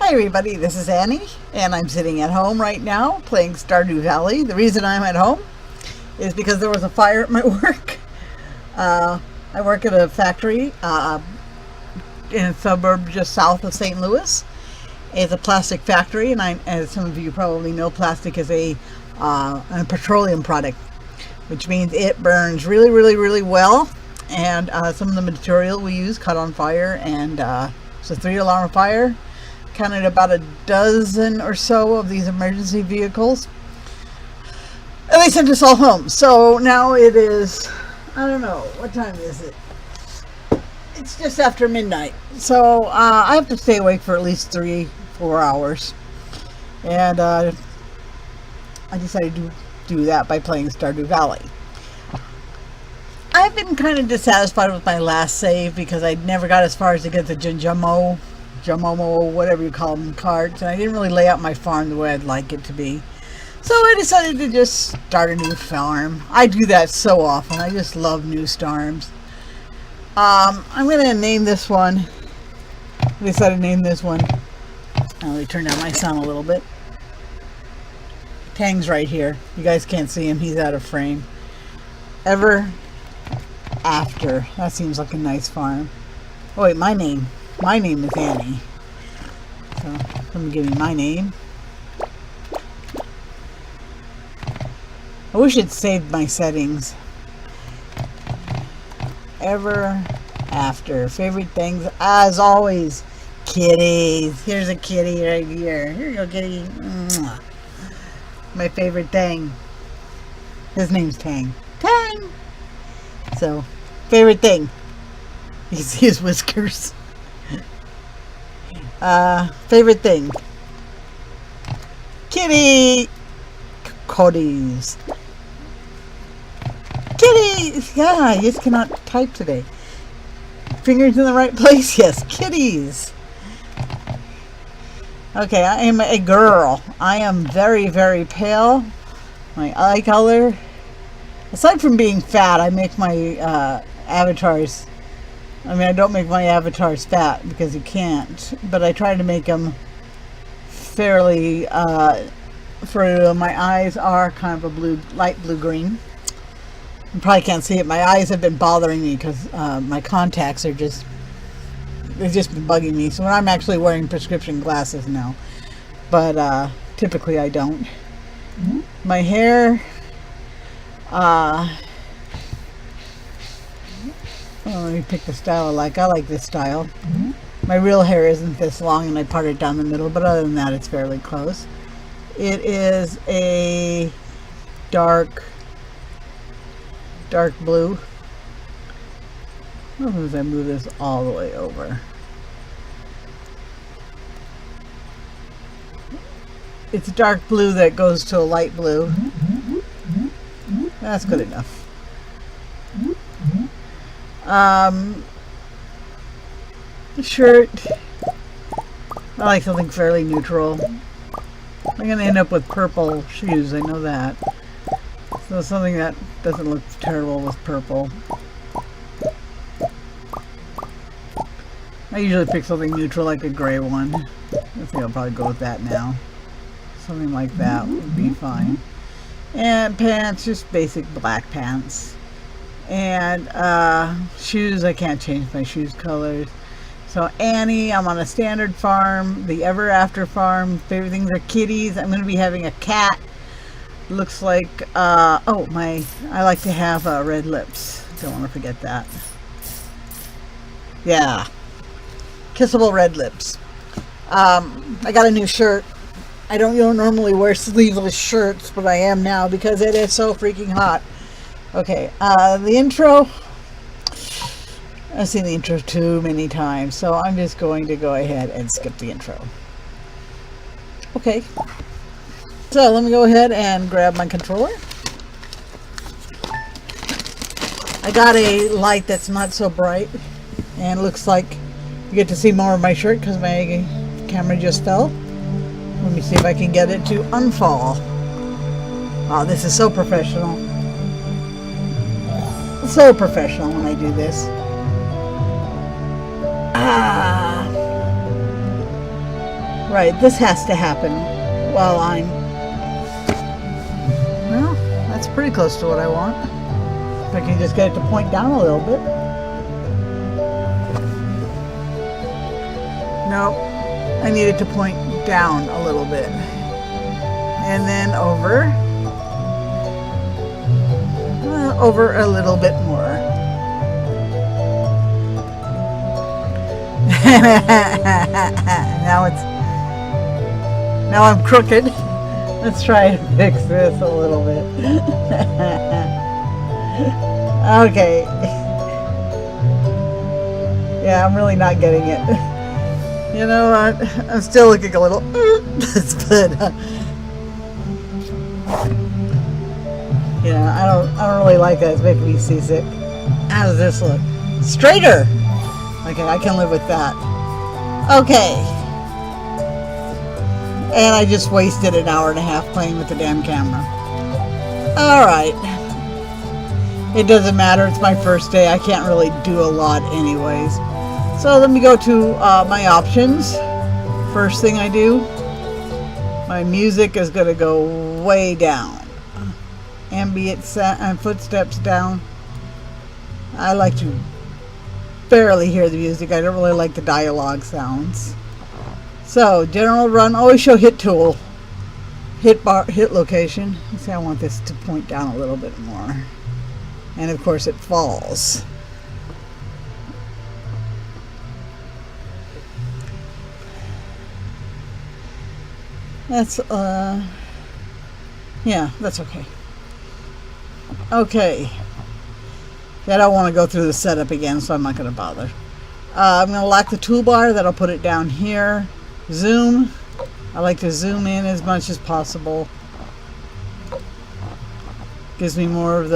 Hi everybody, this is Annie, and I'm sitting at home right now playing Stardew Valley. The reason I'm at home is because there was a fire at my work. I work at a factory in a suburb just south of St. Louis. It's a plastic factory, and as some of you probably know, plastic is a petroleum product, which means it burns really, really, really well. And some of the material we use caught on fire, and it's a 3-alarm fire. Counted about a dozen or so of these emergency vehicles, and they sent us all home. So now it is, I don't know, what time is it? It's just after midnight. So I have to stay awake for at least 3-4 hours, and I decided to do that by playing Stardew Valley. I've been kind of dissatisfied with my last save because I never got as far as to get the Jamomo, whatever you call them, cards, and I didn't really lay out my farm the way I'd like it to be. So I decided to just start a new farm. I do that so often. I just love new farms. I'm going to name this one. I decided to name this one. Let me turn down my sound a little bit. Tang's right here. You guys can't see him. He's out of frame. Ever After. That seems like a nice farm. Oh wait, my name. My name is Annie. So let me give you my name. I wish it saved my settings. Ever After. Favorite things, as always, kitties. Here's a kitty right here. Here you go, kitty. Mwah. My favorite thing. His name's Tang. Tang! So, favorite thing. You can see his whiskers. Favorite thing. Kitty! Kitties. Kitties! Yeah, I just cannot type today. Fingers in the right place? Yes, kitties. Okay, I am a girl. I am very, very pale. My eye color. Aside from being fat, I make my avatars. I don't make my avatars fat because you can't, but I try to make them fairly, my eyes are kind of a light blue-green. You probably can't see it. My eyes have been bothering me because my contacts are they've just been bugging me. So I'm actually wearing prescription glasses now, but typically I don't. Mm-hmm. My hair, let me pick the style I like. I like this style. Mm-hmm. My real hair isn't this long, and I part it down the middle, but other than that, it's fairly close. It is a dark blue. What happens if I move this all the way over? It's dark blue that goes to a light blue. That's good enough. Shirt. I like something fairly neutral. I'm going to end up with purple shoes, I know that. So something that doesn't look terrible with purple. I usually pick something neutral like a gray one. I think I'll probably go with that now. Something like that would be fine. And pants, just basic black pants. And shoes, I can't change my shoes colors. So Annie, I'm on a standard farm, the Ever After farm. Favorite things are kitties. I'm going to be having a cat. Looks like, I like to have red lips. Don't want to forget that. Yeah. Kissable red lips. I got a new shirt. I don't normally wear sleeveless shirts, but I am now because it is so freaking hot. Okay, the intro. I've seen the intro too many times, so I'm just going to go ahead and skip the intro. Okay. So let me go ahead and grab my controller. I got a light that's not so bright, and it looks like you get to see more of my shirt because my camera just fell. Let me see if I can get it to unfall. Oh, this is so professional. So professional when I do this. Right, this has to happen while I'm... Well, that's pretty close to what I want. If I can just get it to point down a little bit. Nope, I need it to point down a little bit. And then over. Over a little bit more. Now I'm crooked. Let's try and fix this a little bit. Okay. Yeah, I'm really not getting it. You know what? I'm still looking a little. But yeah, I don't really like that. It's making me seasick. How does this look? Straighter. Okay, I can live with that. Okay. And I just wasted an hour and a half playing with the damn camera. Alright. It doesn't matter. It's my first day. I can't really do a lot anyways. So let me go to my options. First thing I do. My music is going to go way down. Ambient sound, footsteps down. I like to barely hear the music. I don't really like the dialogue sounds. So general run, always show hit tool, hit bar, hit location. See, I want this to point down a little bit more, and of course it falls. That's yeah, that's okay. Okay. I don't want to go through the setup again, so I'm not going to bother. I'm going to lock the toolbar. That'll put it down here. Zoom. I like to zoom in as much as possible. Gives me more of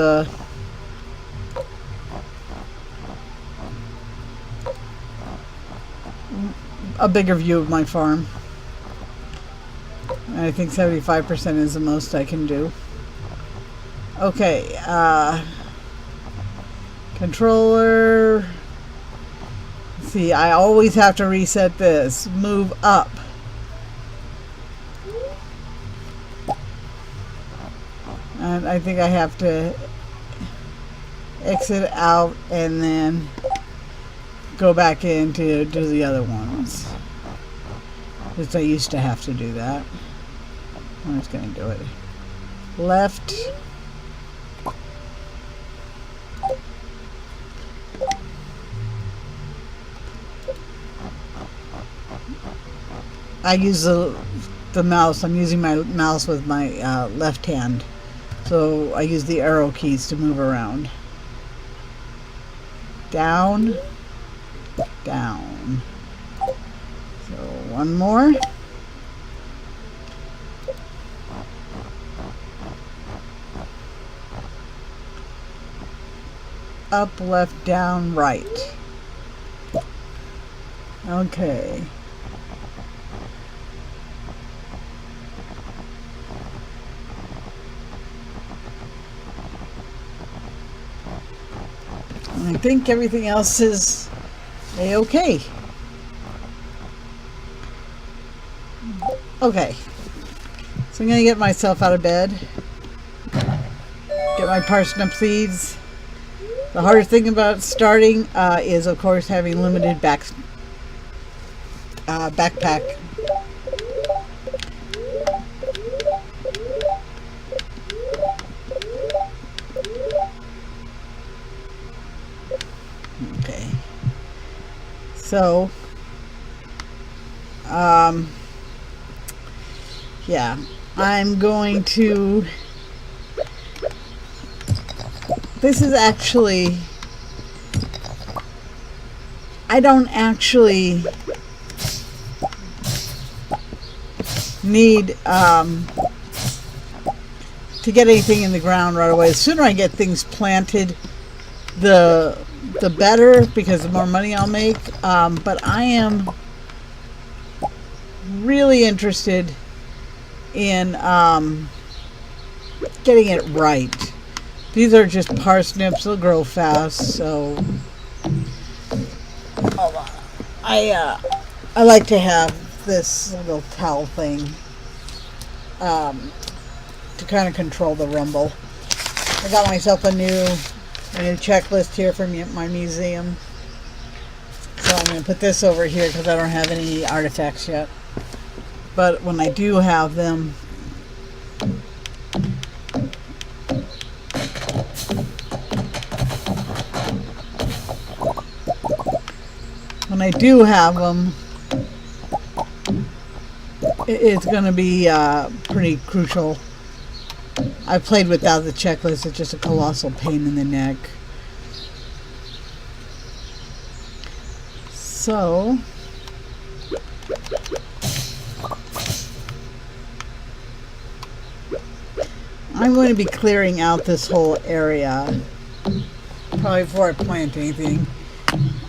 a bigger view of my farm. And I think 75% is the most I can do. Okay. Controller. See, I always have to reset this. Move up. And I think I have to exit out and then go back in to do the other ones. Because I used to have to do that. I'm just going to do it. Left. I use the mouse. I'm using my mouse with my left hand. So I use the arrow keys to move around. Down. Down. So one more. Up, left, down, right. Okay. I think everything else is a-okay. Okay. So I'm going to get myself out of bed. Get my parsnip seeds. The hardest thing about starting is, of course, having limited backpack. Okay. So, yeah, I'm going to... This is actually... I don't actually need to get anything in the ground right away. The sooner I get things planted, the better, because the more money I'll make. But I am really interested in getting it right. These are just parsnips. They'll grow fast, so hold on. I like to have this little towel thing to kind of control the rumble. I got myself a new checklist here from my museum. So I'm going to put this over here because I don't have any artifacts yet. But when I do have them, it's going to be pretty crucial. I've played without the checklist. It's just a colossal pain in the neck. So I'm going to be clearing out this whole area probably before I plant anything.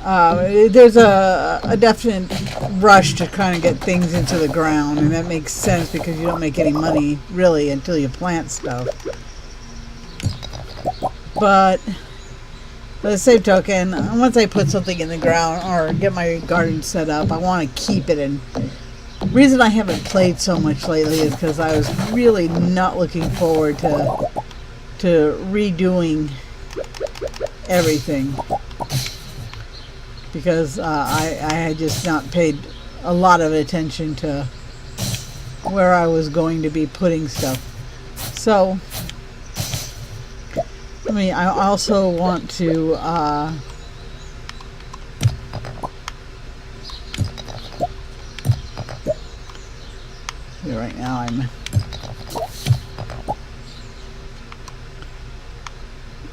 There's a definite rush to kind of get things into the ground, and that makes sense because you don't make any money really until you plant stuff. But by the same token, once I put something in the ground or get my garden set up, I want to keep it. And the reason I haven't played so much lately is because I was really not looking forward to redoing everything. Because I had just not paid a lot of attention to where I was going to be putting stuff. So, I also want to right now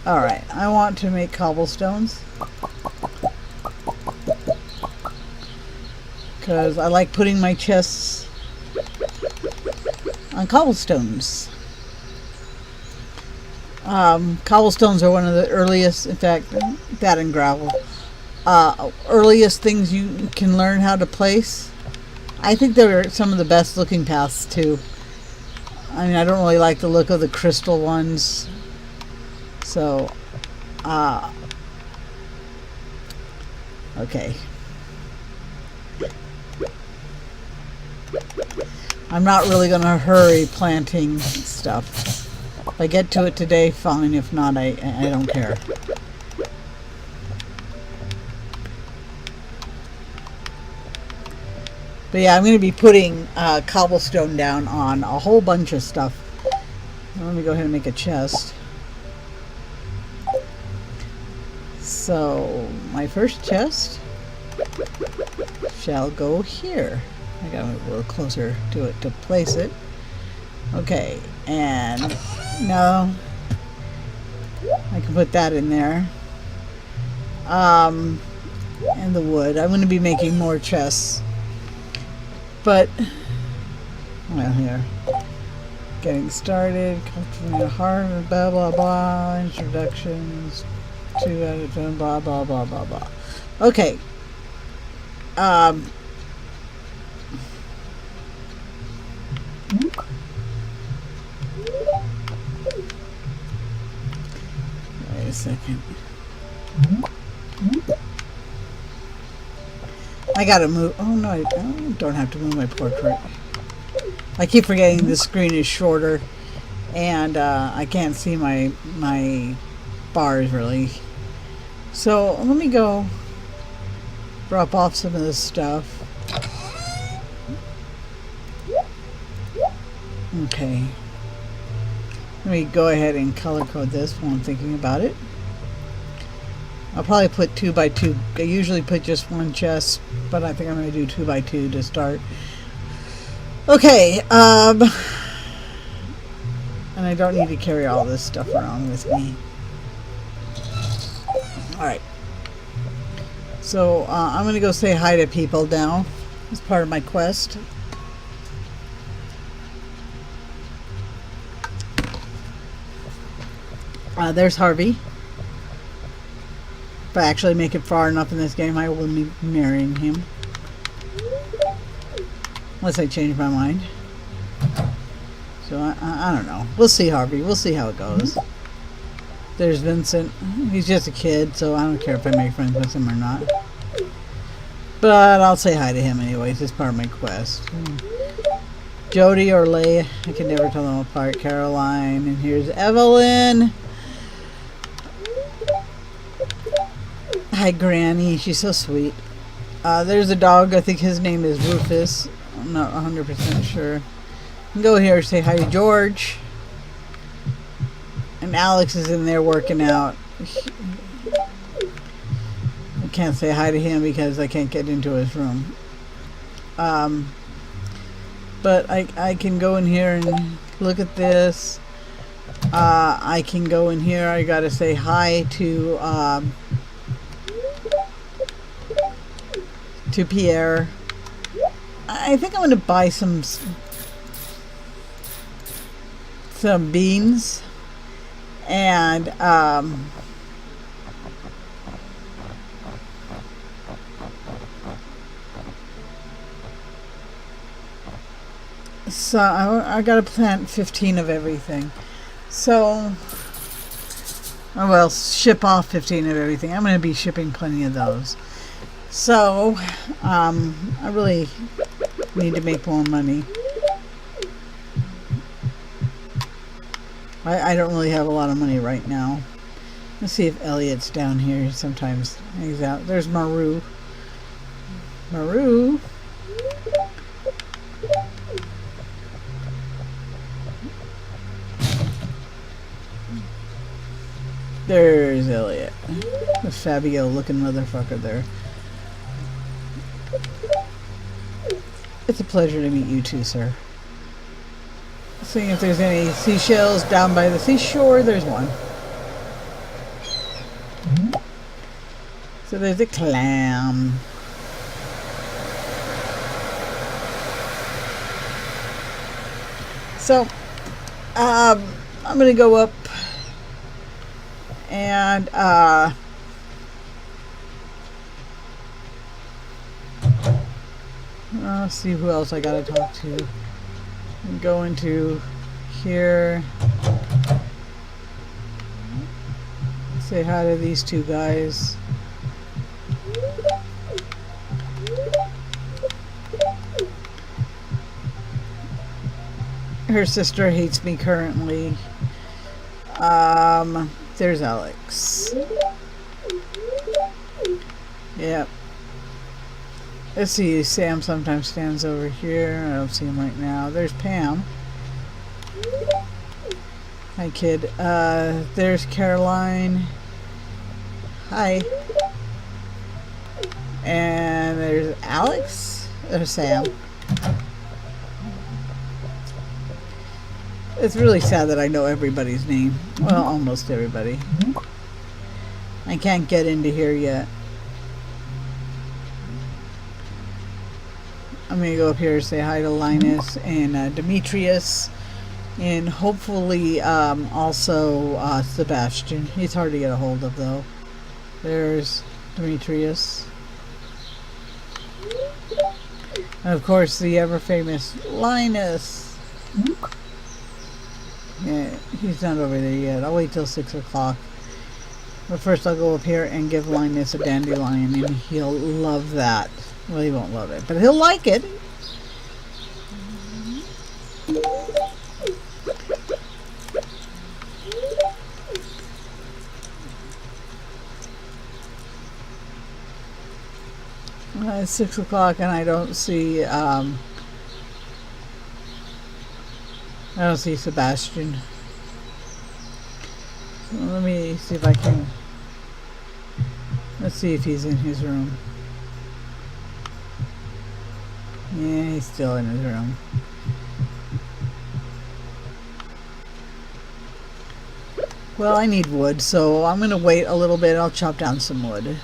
alright, I want to make cobblestones. Because I like putting my chests on cobblestones. Cobblestones are one of the earliest, in fact, that and gravel, earliest things you can learn how to place. I think they're some of the best looking paths too. I mean, I don't really like the look of the crystal ones. So, okay. I'm not really going to hurry planting stuff. If I get to it today, fine. If not, I don't care. But yeah, I'm going to be putting cobblestone down on a whole bunch of stuff. Let me go ahead and make a chest. So, my first chest shall go here. I got to move a little closer to it to place it. Okay, and now I can put that in there. And the wood. I'm going to be making more chests. But, well, here. Getting started, cultivating a heart, blah, blah, blah, introductions, 2 out of 10, blah, blah, blah, blah, blah. Okay. Wait a second. I gotta move. Oh no, I don't have to move my portrait. I keep forgetting the screen is shorter, and I can't see my bars really. So let me go drop off some of this stuff. Okay. Let me go ahead and color code this while I'm thinking about it. I'll probably put 2 by 2. I usually put just one chest, but I think I'm going to do 2 by 2 to start. Okay, and I don't need to carry all this stuff around with me. Alright. So, I'm going to go say hi to people now. As part of my quest. There's Harvey. If I actually make it far enough in this game, I will be marrying him. Unless I change my mind. So, I don't know. We'll see, Harvey. We'll see how it goes. There's Vincent. He's just a kid, so I don't care if I make friends with him or not. But I'll say hi to him anyways. It's part of my quest. Jody or Leigh, I can never tell them apart. Caroline, and here's Evelyn. Hi, Granny. She's so sweet. There's a dog. I think his name is Rufus. I'm not 100% sure. Go here, say hi to George. And Alex is in there working out. I can't say hi to him because I can't get into his room. But I can go in here and look at this. I can go in here. I gotta say hi to Pierre. I think I'm gonna buy some beans and so I gotta plant 15 of everything. So, well, ship off 15 of everything. I'm gonna be shipping plenty of those. So, I really need to make more money. I don't really have a lot of money right now. Let's see if Elliot's down here. Sometimes he's out. There's Maru. Maru. There's Elliot. The Fabio looking motherfucker there. It's a pleasure to meet you too, sir. Seeing if there's any seashells down by the seashore. There's one. So there's a clam. So I'm gonna go up and let's see who else I gotta talk to. I'm going to here. Say hi to these two guys. Her sister hates me currently. There's Alex. Yep. Let's see, Sam sometimes stands over here. I don't see him right now. There's Pam. Hi, kid. There's Caroline. Hi. And there's Alex. There's Sam. It's really sad that I know everybody's name. Well, almost everybody. I can't get into here yet. I'm going to go up here and say hi to Linus and Demetrius. And hopefully also Sebastian. He's hard to get a hold of though. There's Demetrius. And of course the ever famous Linus. Yeah, he's not over there yet. I'll wait till 6 o'clock. But first I'll go up here and give Linus a dandelion and he'll love that. Well, he won't love it, but he'll like it. It's 6 o'clock and I don't see Sebastian. So let me see if I can. Let's see if he's in his room. Yeah, he's still in his room. Well, I need wood, so I'm going to wait a little bit. I'll chop down some wood.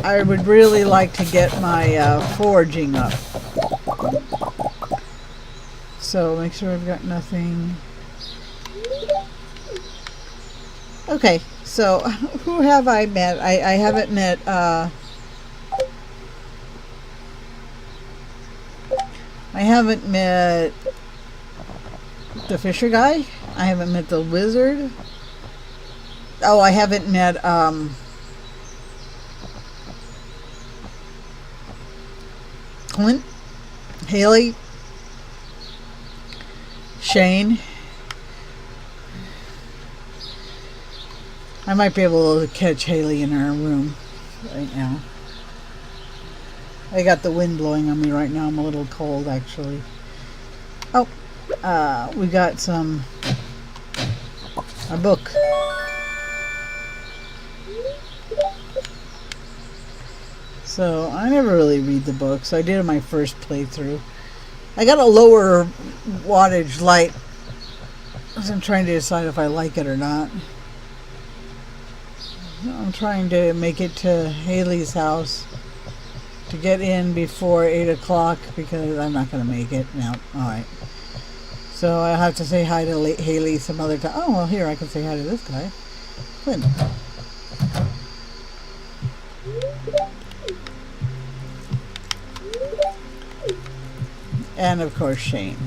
I would really like to get my foraging up. So make sure I've got nothing. Okay, so who have I met? I haven't met the fisher guy. I haven't met the wizard. Oh, I haven't met Clint, Haley, Shane. I might be able to catch Haley in her room right now. I got the wind blowing on me right now. I'm a little cold, actually. Oh, we got a book. So I never really read the books. I did in my first playthrough. I got a lower wattage light because I'm trying to decide if I like it or not. I'm trying to make it to Haley's house to get in before 8 o'clock because I'm not going to make it. No, alright. So I have to say hi to Haley some other time. Oh, well, here I can say hi to this guy. Clint. And of course Shane.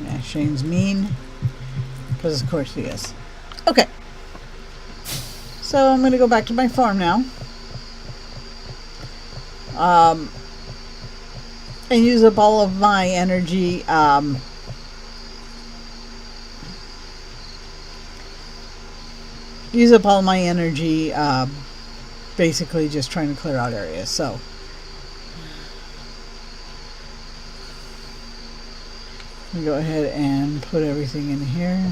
Yeah, Shane's mean. Because of course he is. Okay. So I'm going to go back to my farm now. And use up all of my energy. Use up all my energy. Basically just trying to clear out areas. So. Go ahead and put everything in here.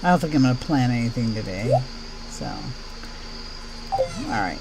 I don't think I'm going to plant anything today. So, alright.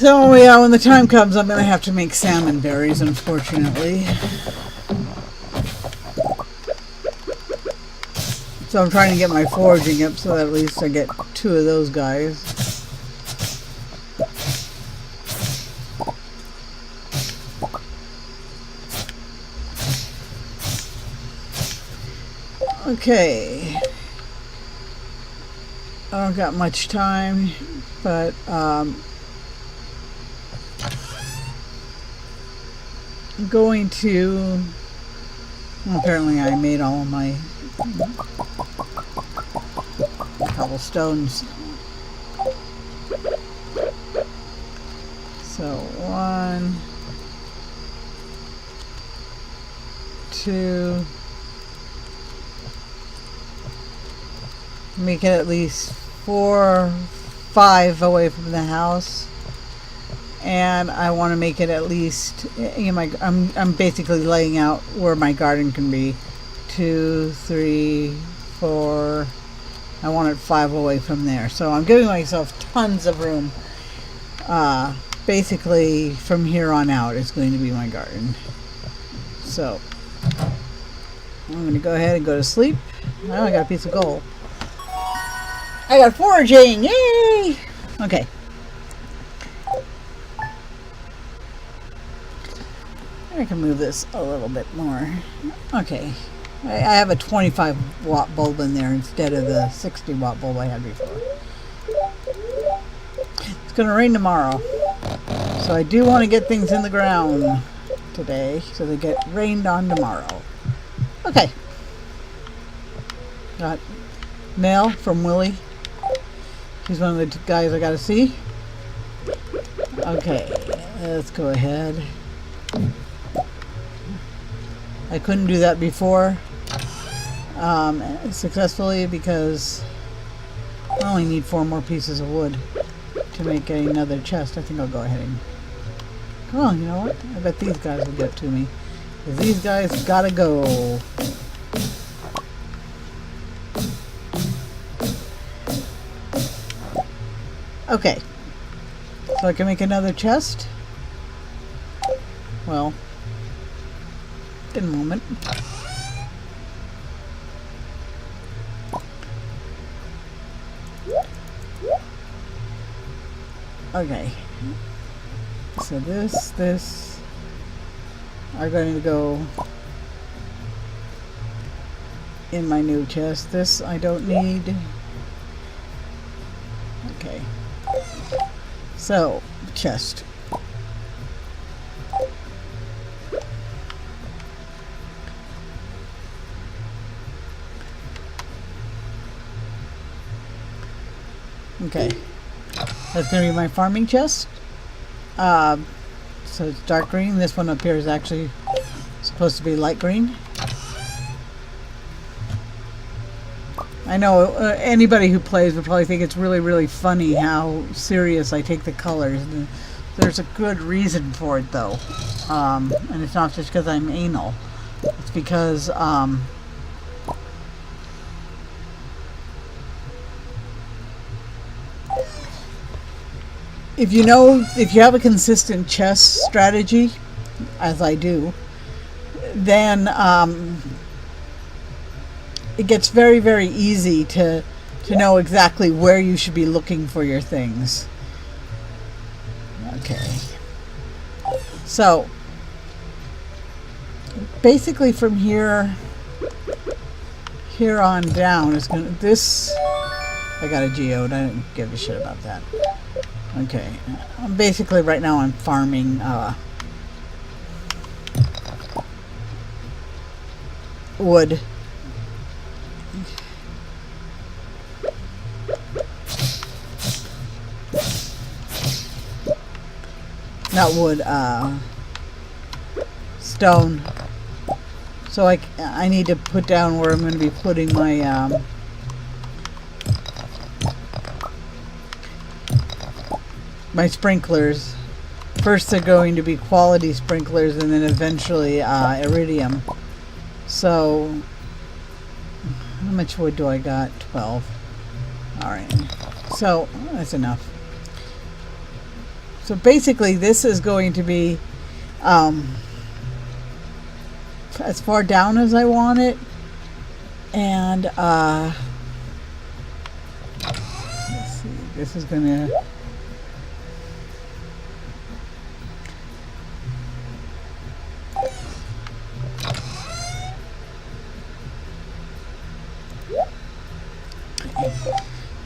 So yeah, when the time comes, I'm going to have to make salmon berries, unfortunately. So I'm trying to get my foraging up so that at least I get 2 of those guys. Okay. I don't got much time, but I'm going to, well, apparently I made all of my cobblestones. So 1, 2, make it at least 4, 5 away from the house. And I want to make it at least, you know, I'm basically laying out where my garden can be. 2, 3, 4. I want it 5 away from there. So I'm giving myself tons of room. Basically, from here on out is going to be my garden. So I'm going to go ahead and go to sleep. Oh, I got a piece of gold. I got foraging! Yay! Okay. I can move this a little bit more. Okay. I have a 25 watt bulb in there instead of the 60 watt bulb I had before. It's going to rain tomorrow. So I do want to get things in the ground today so they get rained on tomorrow. Okay. Got mail from Willie. He's one of the guys I got to see. Okay, let's go ahead. I couldn't do that before successfully because I only need 4 more pieces of wood to make another chest. I think I'll go ahead and... Come on, you know what? I bet these guys will get to me. Because these guys gotta go. Okay. So I can make another chest. Well, in a moment. Okay. So this are going to go in my new chest. This I don't need. Okay. So, chest. Okay. That's going to be my farming chest. So it's dark green. This one up here is actually supposed to be light green. I know anybody who plays would probably think it's really, really funny how serious I take the colors. There's a good reason for it, though. And it's not just because I'm anal. It's because... if you have a consistent chess strategy, as I do, then it gets very, very easy to know exactly where you should be looking for your things. Okay. So, basically from here on down is going to... This... I got a geode. I didn't give a shit about that. Okay, basically right now I'm farming wood. Not wood, stone. So I need to put down where I'm going to be putting my my sprinklers. First they're going to be quality sprinklers and then eventually iridium. So how much wood do I got? 12. Alright, so that's enough. So basically this is going to be as far down as I want it, and let's see, this is gonna...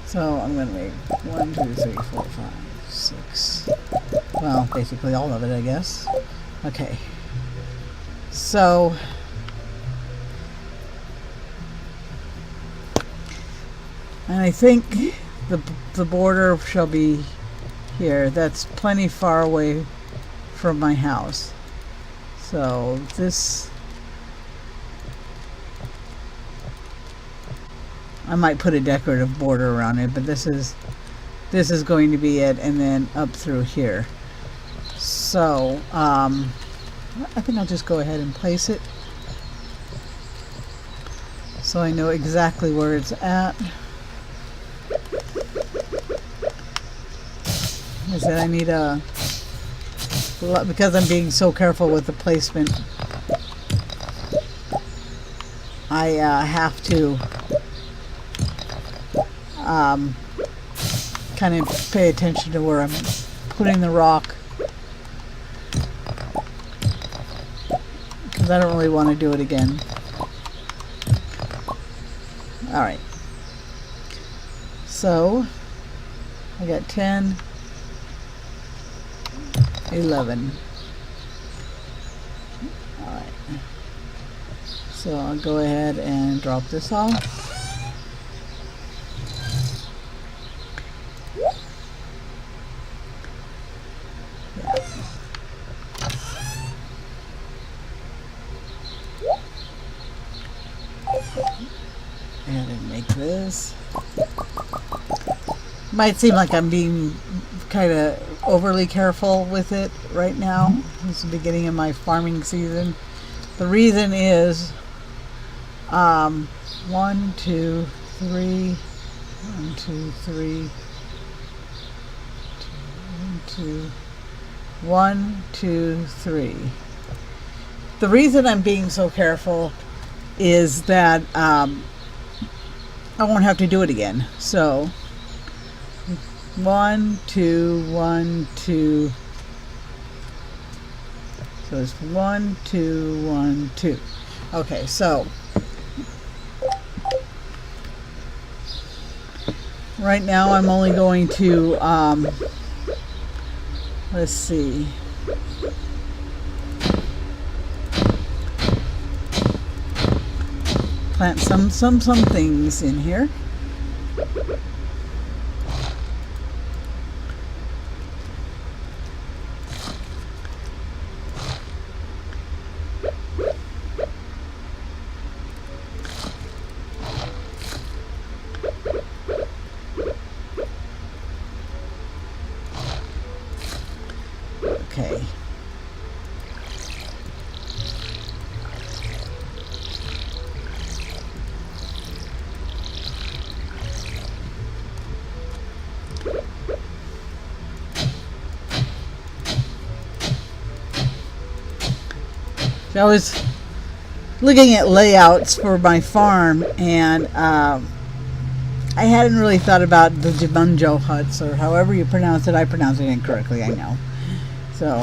So I'm going to make 1, 2, 3, 4, 5, 6. Well, basically all of it, I guess. Okay. So and I think the border shall be here. That's plenty far away from my house. So this... I might put a decorative border around it, but this is going to be it, and then up through here. So I think I'll just go ahead and place it so I know exactly where it's at. I said I need a... Because I'm being so careful with the placement, I have to kind of pay attention to where I'm putting the rock, because I don't really want to do it again. Alright, so I got 10, 11. Alright. So I'll go ahead and drop this off. And then make this. Might seem like I'm being kind of overly careful with it right now. It's the beginning of my farming season. The reason is 1, 2, 3, 1, 2, 3, 1, 2, 3. The reason I'm being so careful is that I won't have to do it again. So 1, 2, 1, 2. So it's 1, 2, 1, 2. Okay, so right now I'm only going to let's see. Plant some things in here. Okay. So I was looking at layouts for my farm, and I hadn't really thought about the Jimunjo huts, or however you pronounce it. I pronounce it incorrectly, I know. So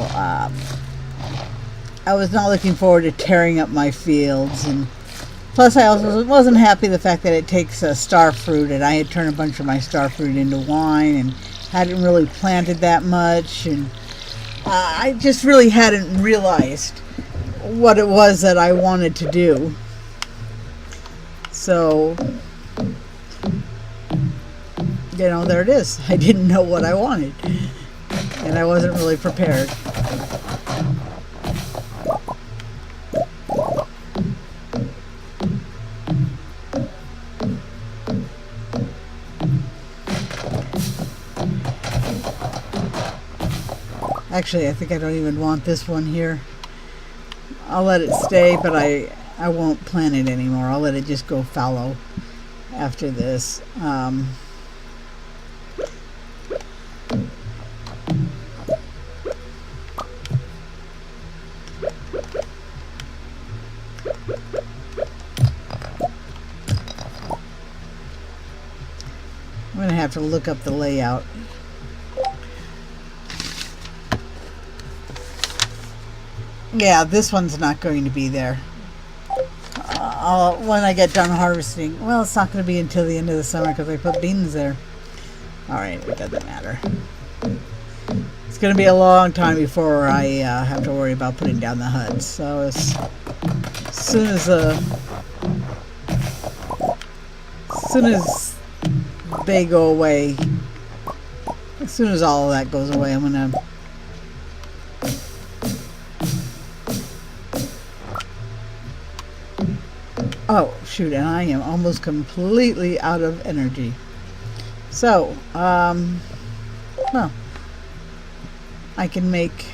I was not looking forward to tearing up my fields, and plus I also wasn't happy the fact that it takes star fruit, and I had turned a bunch of my star fruit into wine and hadn't really planted that much, and I just really hadn't realized what it was that I wanted to do. So, you know, there it is. I didn't know what I wanted, and I wasn't really prepared. Actually, I think I don't even want this one here. I'll let it stay, but I won't plant it anymore. I'll let it just go fallow after this. I'm going to have to look up the layout. Yeah, this one's not going to be there. When I get done harvesting. Well, it's not going to be until the end of the summer because I put beans there. Alright, it doesn't matter. It's going to be a long time before I have to worry about putting down the huts. So as soon as they go away, as soon as all of that goes away, I'm going to oh, shoot, and I am almost completely out of energy. So, well, I can make...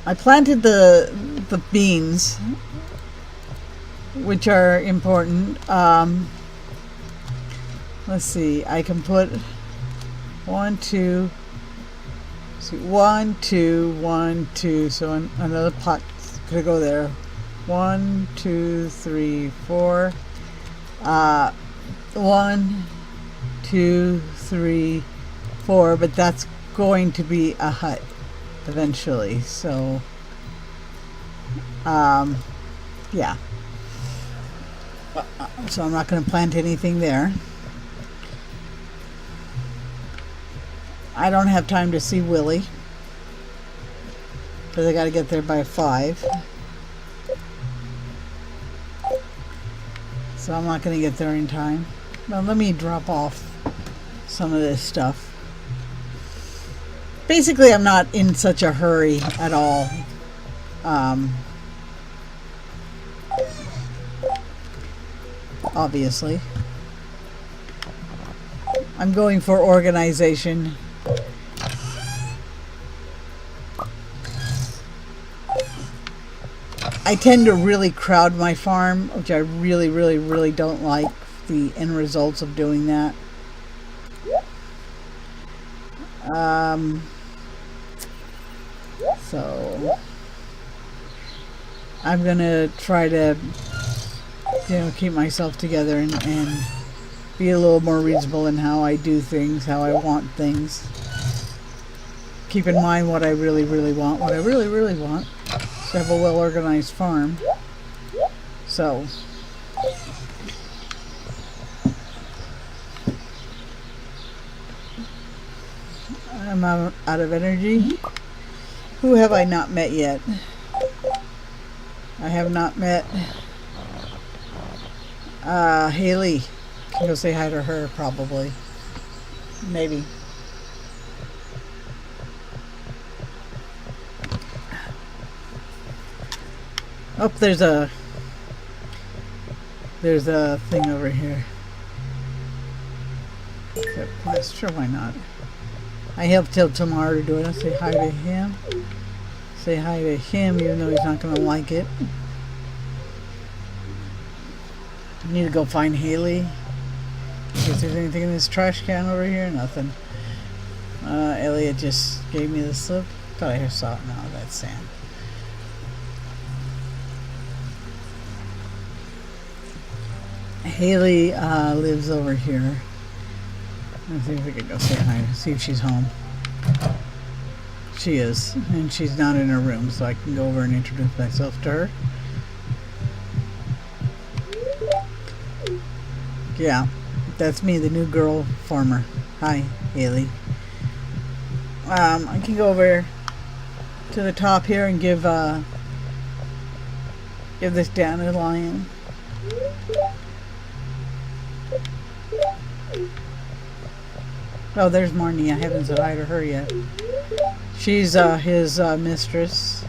I planted the beans, which are important. Let's see, I can put 1, 2... See, 1, 2, 1, 2. So another pot's gonna go there. 1, 2, 3, 4. 1, 2, 3, 4. But that's going to be a hut eventually. So, yeah. So I'm not going to plant anything there. I don't have time to see Willie because I got to get there by 5. So I'm not going to get there in time. Now let me drop off some of this stuff. Basically, I'm not in such a hurry at all. Obviously. I'm going for organization. I tend to really crowd my farm, which I really, really, really don't like the end results of doing that. So I'm gonna try to, keep myself together and be a little more reasonable in how I do things, how I want things. Keep in mind what I really, really want. What I really, really want is to have a well-organized farm. So I'm out of energy. Who have I not met yet? I have not met Haley. Can go say hi to her, probably. Maybe. Oh, there's a thing over here. Sure, why not? I have till tomorrow to do it. I'll say hi to him. Say hi to him, even though he's not going to like it. I need to go find Haley. If there's anything in this trash can over here, nothing. Elliot just gave me the slip. Thought I saw it. No, that's sand. Haley lives over here. Let's see if we could go say hi. See if she's home. She is, and she's not in her room, so I can go over and introduce myself to her. Yeah, that's me, the new girl farmer. Hi, Haley. I can go over to the top here and give this dandelion. Oh, there's Marnie. I haven't said hi to her yet. She's his mistress.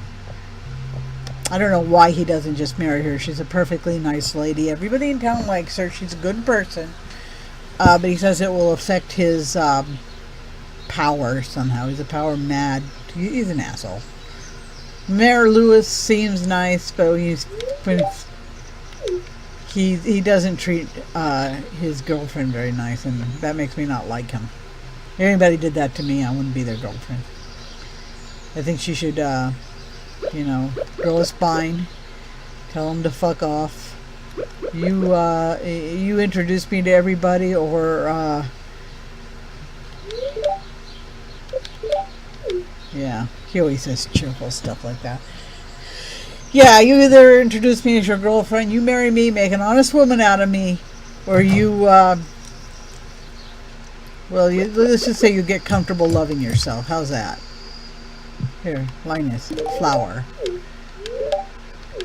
I don't know why he doesn't just marry her. She's a perfectly nice lady. Everybody in town likes her. She's a good person. But he says it will affect his power somehow. He's a power mad. He's an asshole. Mayor Lewis seems nice, but he doesn't treat his girlfriend very nice, and that makes me not like him. If anybody did that to me, I wouldn't be their girlfriend. I think she should, grow a spine, tell him to fuck off. You introduce me to everybody, or yeah, he always says cheerful stuff like that. Yeah, you either introduce me as your girlfriend, you marry me, make an honest woman out of me, or you, let's just say you get comfortable loving yourself. How's that? Here, Linus, flower.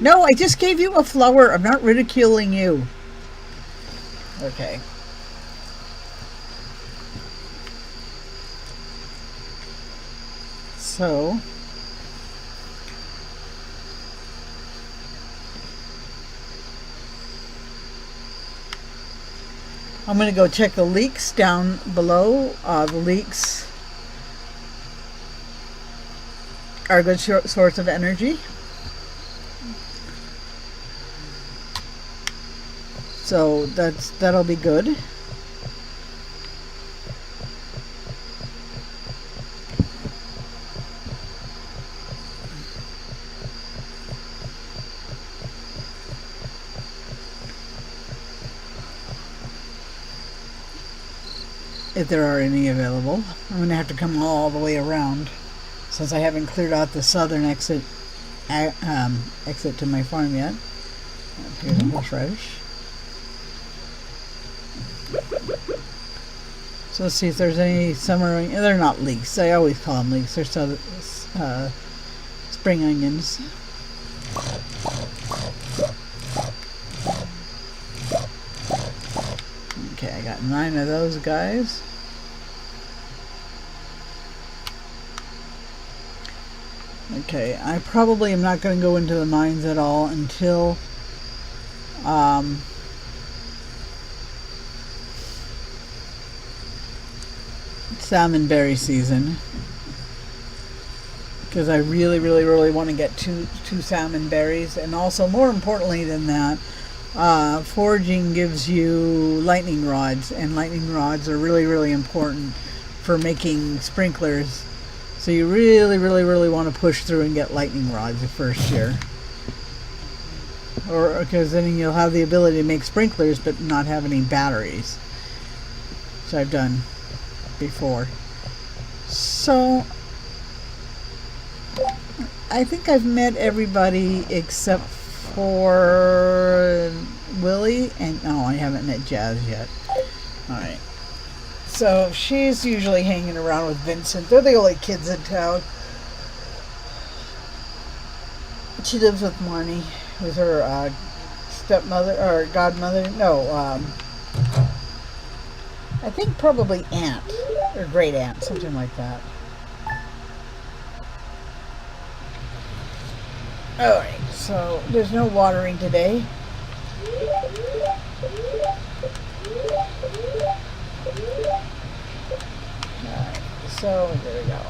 No, I just gave you a flower. I'm not ridiculing you. Okay. So, I'm going to go check the leaks down below. The leaks are a good source of energy. So that'll be good. If there are any available. I'm going to have to come all the way around since I haven't cleared out the southern exit to my farm yet. Here's a horseradish. So let's see if there's any summer. They're not leeks. I always call them leeks. They're spring onions. Okay, I got 9 of those guys. Okay, I probably am not going to go into the mines at all until salmonberry season, because I really want to get two salmon berries. And also, more importantly than that, foraging gives you lightning rods, and lightning rods are really important for making sprinklers. So you really want to push through and get lightning rods the first year, or because then you'll have the ability to make sprinklers but not have any batteries, which I've done before. So I think I've met everybody except for Willie, and no, I haven't met Jazz yet. Alright. So she's usually hanging around with Vincent. They're the only kids in town. She lives with Marnie, with her stepmother, or godmother. No, I think probably aunt, or great aunt, something like that. Alright, so there's no watering today. Alright, so there we go.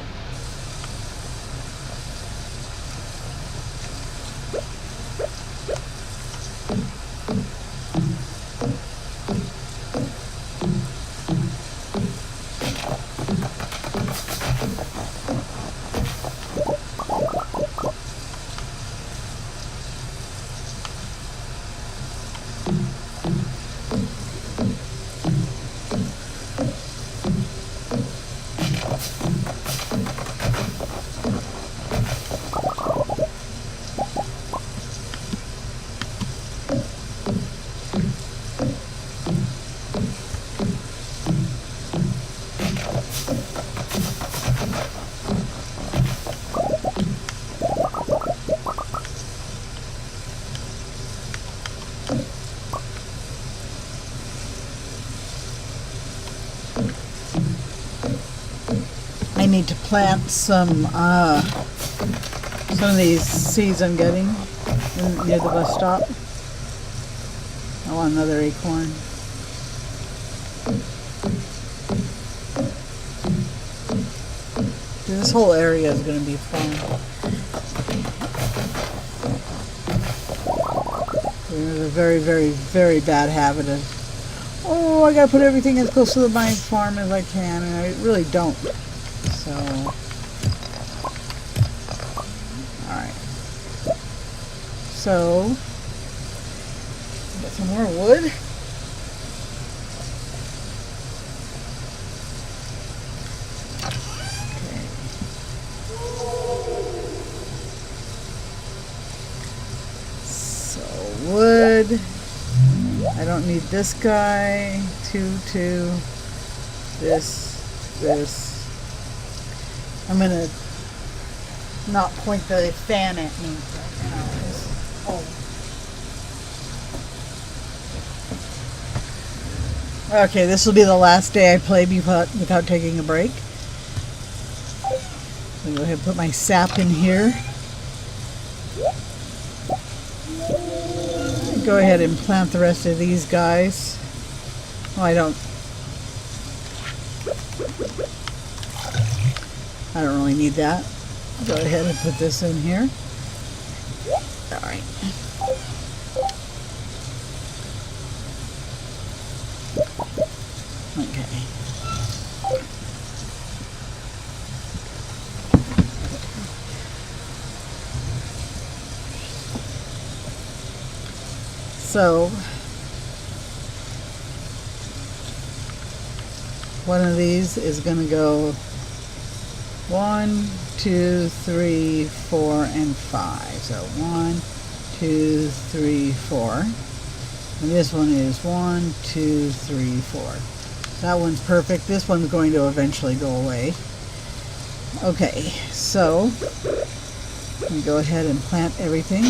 I need to plant some of these seeds I'm getting near the bus stop. I want another acorn. This whole area is going to be fun. There's a very bad habit of, oh, I gotta put everything as close to my farm as I can, and I really don't. So, alright. So, get some more wood. Okay. So, wood. I don't need this guy. Two. This. I'm going to not point the fan at me right now. Oh. Okay, this will be the last day I play without taking a break. I'll go ahead and put my sap in here. Go ahead and plant the rest of these guys. Oh, I don't really need that. Go ahead and put this in here. Alright. Okay. So, one of these is going to go 1, 2, 3, 4, and 5. So 1, 2, 3, 4. And this one is 1, 2, 3, 4. That one's perfect. This one's going to eventually go away. Okay, so let me go ahead and plant everything.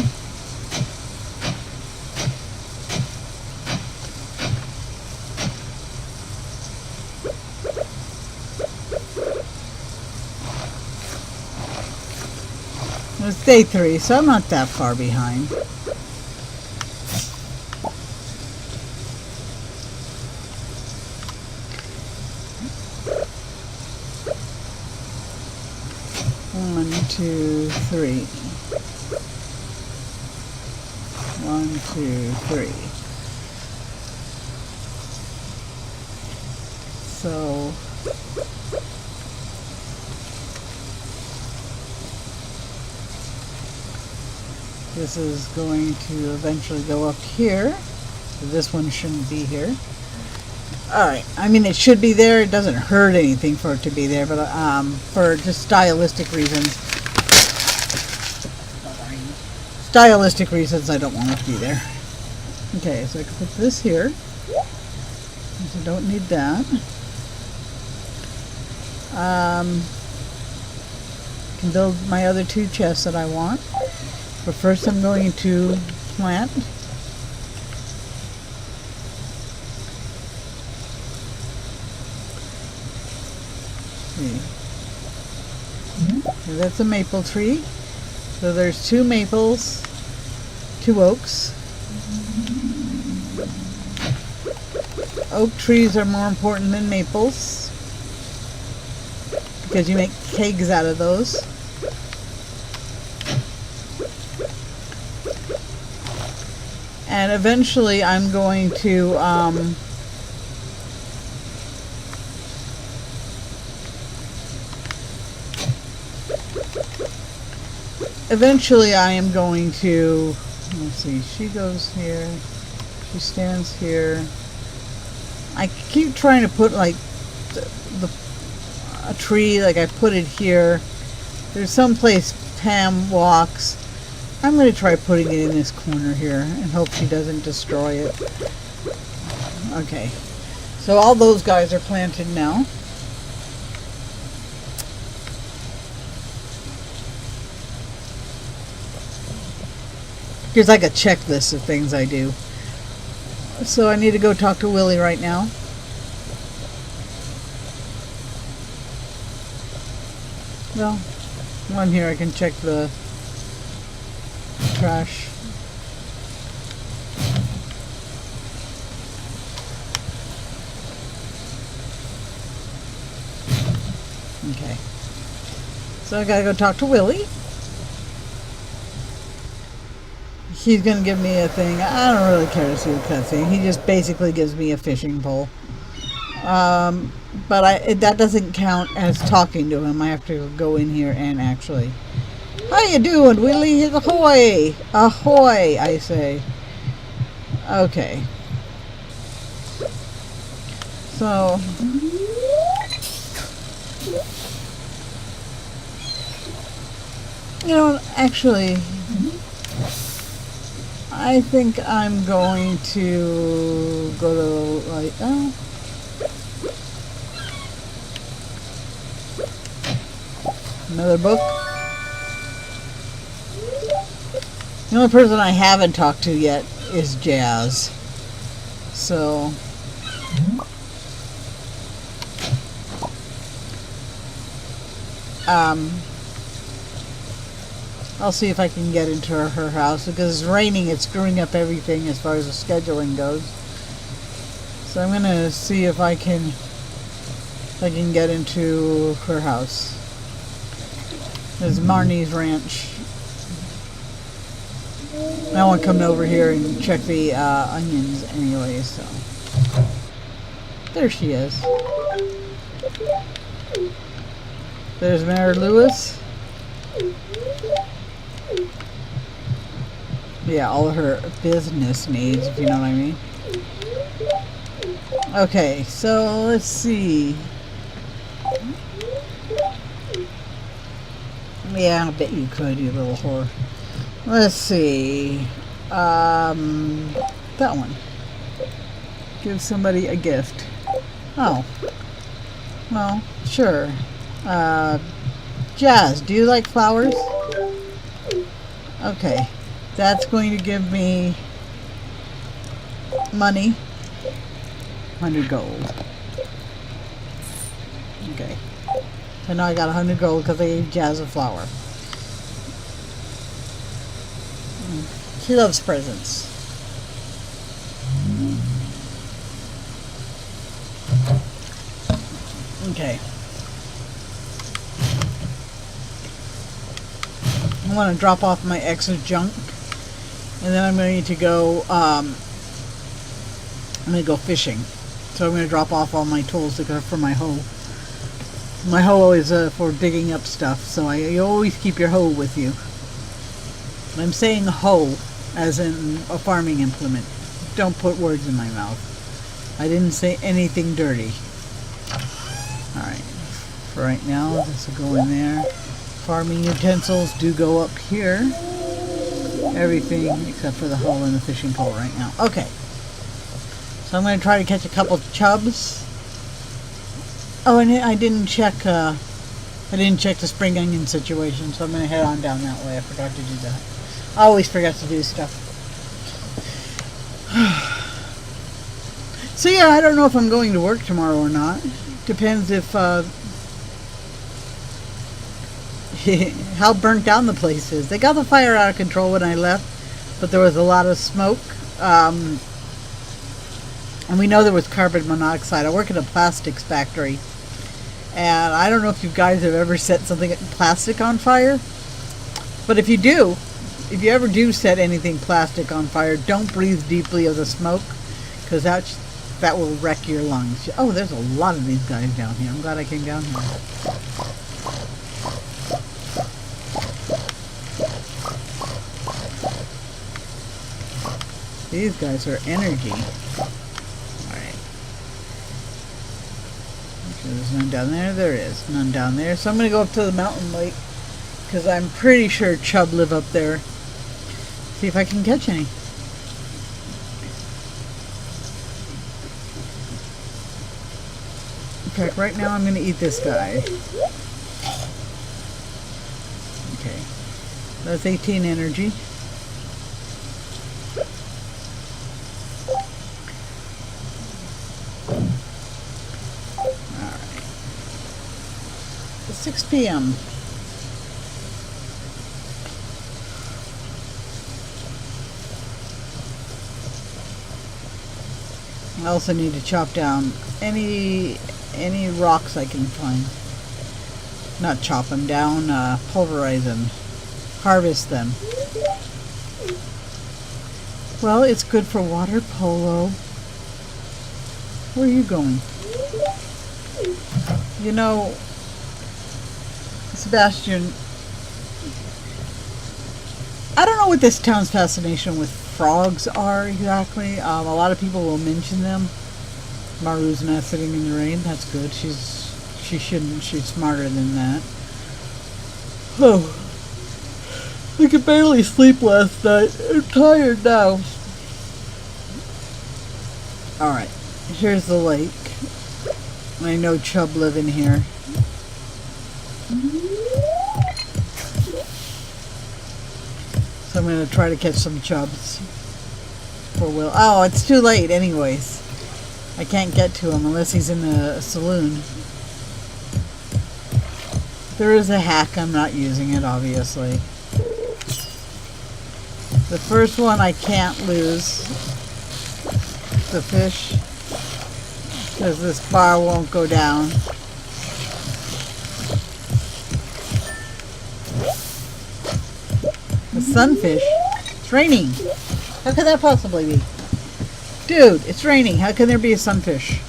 It's day 3, so I'm not that far behind. One, two, three. 1, 2, 3. So this is going to eventually go up here. This one shouldn't be here. Alright, I mean it should be there. It doesn't hurt anything for it to be there, but for just stylistic reasons. Stylistic reasons I don't want it to be there. Okay, so I can put this here. So I don't need that. Can build my other 2 chests that I want. But first I'm going to plant. So that's a maple tree. So there's 2 maples, 2 oaks. Oak trees are more important than maples because you make kegs out of those. And eventually I'm going to eventually I am going to, let's see, she goes here, she stands here. I keep trying to put like a tree, like I put it here. There's some place Pam walks. I'm going to try putting it in this corner here and hope she doesn't destroy it. Okay, so all those guys are planted now. Here's like a checklist of things I do. So I need to go talk to Willie right now. Well, one here I can check the trash. Okay. So I gotta go talk to Willie. He's gonna give me a thing. I don't really care to see the cutscene. He just basically gives me a fishing pole. But that doesn't count as talking to him. I have to go in here and actually. How you doing, Willie? Ahoy! Ahoy! I say. Okay. So. You know, actually, I think I'm going to go to, like, another book. The only person I haven't talked to yet is Jazz. So, I'll see if I can get into her house because it's raining. It's screwing up everything as far as the scheduling goes. So I'm gonna see if I can get into her house. There's Marnie's ranch. I want to come over here and check the onions anyway. So there she is. There's Mary Lewis. Yeah, all of her business needs, if you know what I mean. Okay, so let's see. Yeah, I bet you could, you little whore. Let's see. That one. Give somebody a gift. Oh. Well, sure. Jazz, do you like flowers? Okay. That's going to give me money. 100 gold. Okay. So now I got 100 gold because I gave Jazz a flower. She loves presents. Okay. I want to drop off my extra junk, and then I'm going to go. I'm going to go fishing. So I'm going to drop off all my tools to go for my hoe. My hoe is for digging up stuff, so you always keep your hoe with you. I'm saying hoe as in a farming implement. Don't put words in my mouth. I didn't say anything dirty. Alright, for right now, this will go in there. Farming utensils do go up here. Everything except for the hoe and the fishing pole right now. Okay. So I'm going to try to catch a couple chubs. Oh, and I didn't check the spring onion situation, so I'm going to head on down that way. I forgot to do that. I always forget to do stuff. So yeah, I don't know if I'm going to work tomorrow or not. Depends if how burnt down the place is. They got the fire out of control when I left, but there was a lot of smoke. And we know there was carbon monoxide. I work at a plastics factory, and I don't know if you guys have ever set something plastic on fire, but if you do, if you ever do set anything plastic on fire, don't breathe deeply of the smoke, because that will wreck your lungs. Oh, there's a lot of these guys down here. I'm glad I came down here. These guys are energy. There's none down there. There is none down there. So I'm going to go up to the mountain lake because I'm pretty sure chub live up there. See if I can catch any. In fact, right now I'm going to eat this guy. Okay. That's 18 energy. It's 6 p.m. I also need to chop down any rocks I can find. Not chop them down, pulverize them, harvest them. Well, it's good for water polo. Where are you going? You know, Sebastian, I don't know what this town's fascination with frogs are exactly. A lot of people will mention them. Maru's not sitting in the rain. That's good. She shouldn't. She's smarter than that. Oh, I could barely sleep last night. I'm tired now. Alright, here's the lake. I know chub live in here. So I'm going to try to catch some chubs for Will. Oh, it's too late anyways. I can't get to him unless he's in the saloon. There is a hack. I'm not using it, obviously. The first one I can't lose. The fish. Because this bar won't go down. The sunfish. It's raining. How could that possibly be? Dude, it's raining. How can there be a sunfish?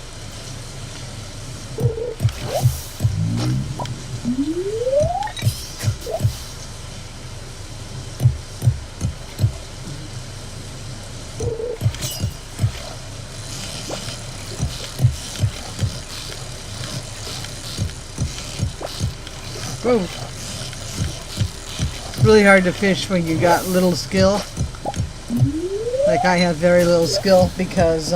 Whoa. It's really hard to fish when you got little skill. Like I have very little skill because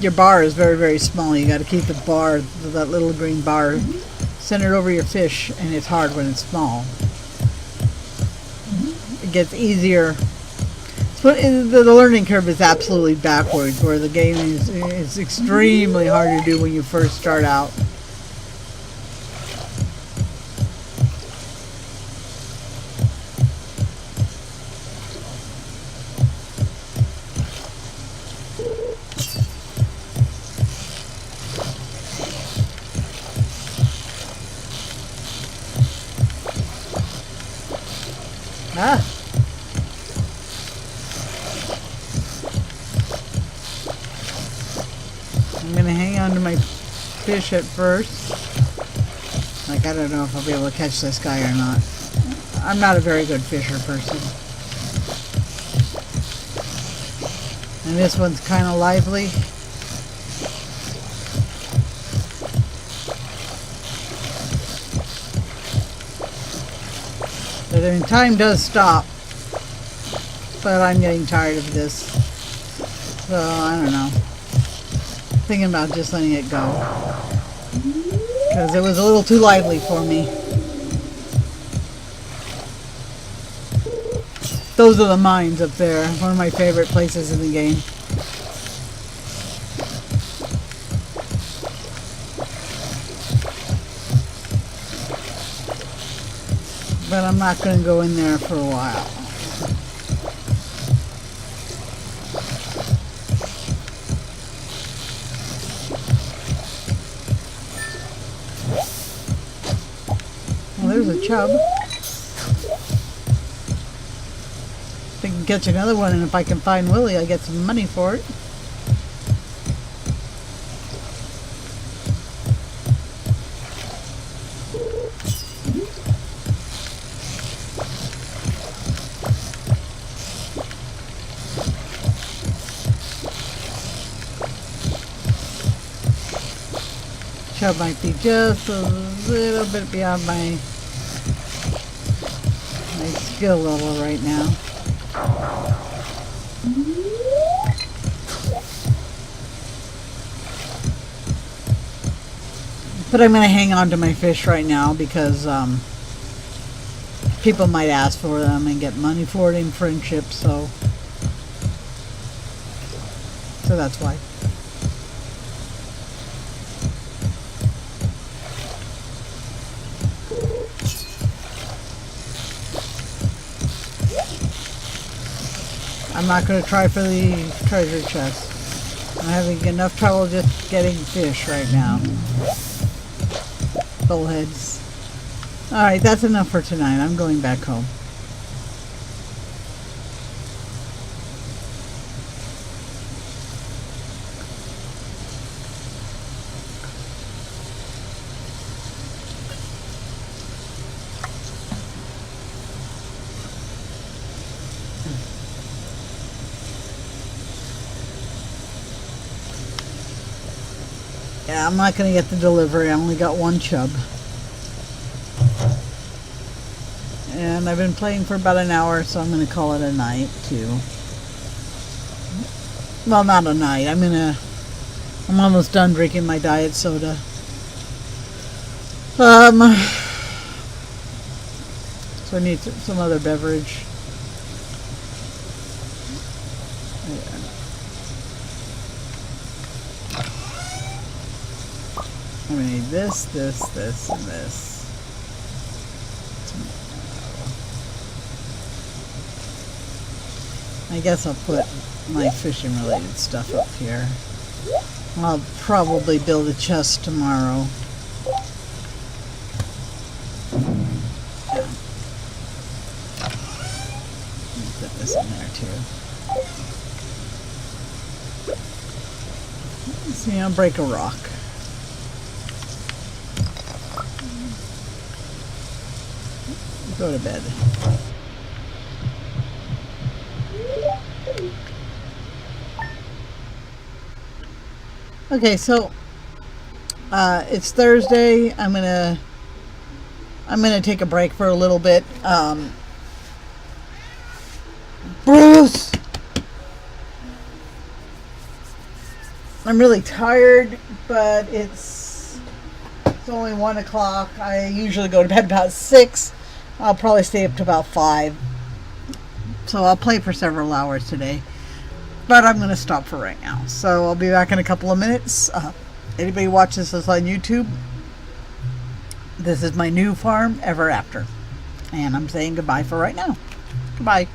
your bar is very, very small. You got to keep the bar, that little green bar, centered over your fish, and it's hard when it's small. It gets easier. The learning curve is absolutely backwards, where the game is extremely hard to do when you first start out. Ah. I'm going to hang on to my fish at first. Like, I don't know if I'll be able to catch this guy or not. I'm not a very good fisher person. And this one's kind of lively. But I mean, time does stop. But I'm getting tired of this. So, I don't know. Thinking about just letting it go. Because it was a little too lively for me. Those are the mines up there. One of my favorite places in the game. But I'm not going to go in there for a while. Well, there's a chub. If I can catch another one, and if I can find Willie, I get some money for it. Chub might be just a little bit beyond my skill level right now. But I'm going to hang on to my fish right now because people might ask for them and get money for it in friendship, so that's why. I'm not going to try for the treasure chest. I'm having enough trouble just getting fish right now. Bullheads. Alright, that's enough for tonight. I'm going back home. Yeah, I'm not going to get the delivery. I only got one chub. And I've been playing for about an hour, so I'm going to call it a night, too. Well, not a night. I'm almost done drinking my diet soda. So I need some other beverage. I'm going to need this, this, this, and this. I guess I'll put my fishing related stuff up here. I'll probably build a chest tomorrow. Yeah. Put this in there too. See, I'll break a rock. Go to bed. Okay, so it's Thursday. I'm gonna take a break for a little bit. Bruce, I'm really tired, but it's only 1 o'clock. I usually go to bed about 6. I'll probably stay up to about 5. So I'll play for several hours today. But I'm going to stop for right now. So I'll be back in a couple of minutes. Anybody watches this on YouTube, this is my new farm ever after. And I'm saying goodbye for right now. Goodbye.